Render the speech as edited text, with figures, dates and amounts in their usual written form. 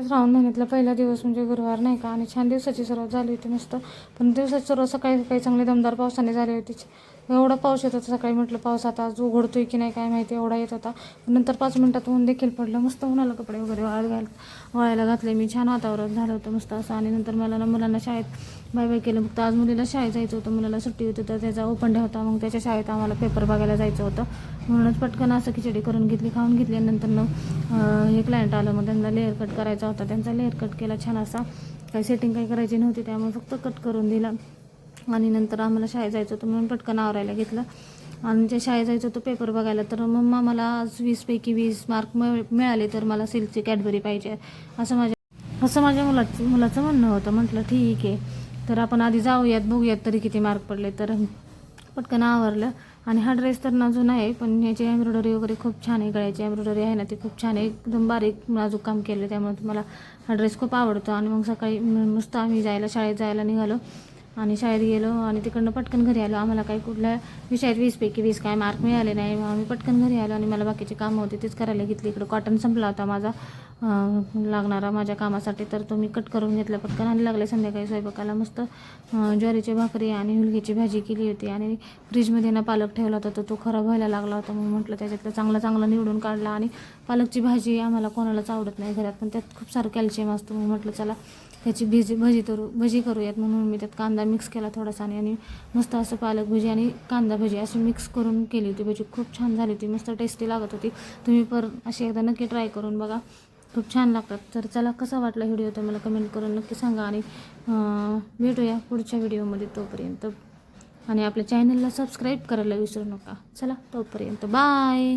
श्रावण महिन्यातला पहिला दिवस म्हणजे गुरुवार नाही का, आणि छान दिवसाची सुरुवात झाली होती मस्त. पण दिवसाची सुरुवात सकाळी सकाळी चांगली दमदार पावसाने झाली होती. एवढा पाऊस येत होता सकाळी, म्हटलं पाऊस आता आज उघडतोय की नाही काय माहिती, एवढा येत होता. नंतर 5 मिनिटात ऊन देखील पडलं. मस्त उन्हाला कपडे वगैरे वाळायला घातले मी. छान वातावरण झालं होतं मस्त असं. आणि नंतर मला मुलांना शाळेत बाय बाय केलं. फक्त आज मुलीला शाळेत जायचं होतं, मुलाला सुट्टी होती तर त्याचा ओपन डे होता. मग त्याच्या शाळेत आम्हाला पेपर बघायला जायचं होतं, म्हणूनच पटकन असं खिचडी करून घेतली, खाऊन घेतली. आणि नंतर एक क्लायंट आलं, मग त्यांना लेअर कट करायचा होता. त्यांचा लेअर कट केला छान असा. काही सेटिंग काही करायची नव्हती त्यामुळे फक्त कट करून दिला. आणि नंतर आम्हाला शाळेत जायचं होतं म्हणून पटकन आवरायला घेतलं. आणि त्या शाळेत जायचं होतं पेपर बघायला. तर मम्मा मला आज 20पैकी 20 मार्क मिळाले तर मला सिल्कची कॅडबरी पाहिजे, असं माझ्या मुलाचं म्हणणं होतं. म्हटलं ठीक आहे, तर आपण आधी जाऊयात बघूयात तरी किती मार्क पडले. तर पटकन आवरलं. आणि हा ड्रेस तर ना जुना आहे, पण ह्याची एम्ब्रॉयडरी वगैरे खूप छान आहे. गळ्याची एम्ब्रॉयडरी आहे ना ती खूप छान आहे, एकदम बारीक नाजूक काम केलं, त्यामुळे मला हा ड्रेस खूप आवडतो. आणि मग सकाळी मस्त आम्ही शाळेत जायला निघालो. आणि शाळेत गेलो आणि तिकडनं पटकन घरी आलो. आम्हाला काही कुठल्या विषयात 20पैकी 20 काय मार्क मिळाले नाही. मग आम्ही पटकन घरी आलो आणि मला बाकीचे कामं होते तेच करायला घेतली. इकडं कॉटन संपला होता माझा लागणारा माझ्या कामासाठी, तर तो मी कट करून घेतला पटकन. आणि लागले संध्याकाळी स्वयंपाकाला. मस्त ज्वारीची भाकरी आणि हुलग्याची भाजी केली होती. आणि फ्रीजमध्ये ना पालक ठेवला होता, तर तो खराब व्हायला लागला होता. मग म्हटलं त्याच्यातलं चांगलं निवडून काढला. आणि पालकची भाजी आम्हाला कोणालाच आवडत नाही घरात, पण त्यात खूप सारं कॅल्शियम असतं. मग म्हटलं चला त्याची भजी करूयात, म्हणून मी त्यात कांदा मिक्स केला थोडासा. आणि मस्त असं पालक भजी आणि कांदा भजी अशी मिक्स करून केली होती भजी. खूप छान झाली होती, मस्त टेस्टी लागत होती. तुम्ही अशी एकदा नक्की ट्राय करून बघा, खूप छान लागतात. तर चला, कसा वाटला व्हिडिओ तर मला कमेंट करून नक्की सांगा. आणि भेटूया पुढच्या व्हिडिओमध्ये तोपर्यंत. आणि आपल्या चॅनलला सबस्क्राईब करायला विसरू नका. चला तोपर्यंत बाय.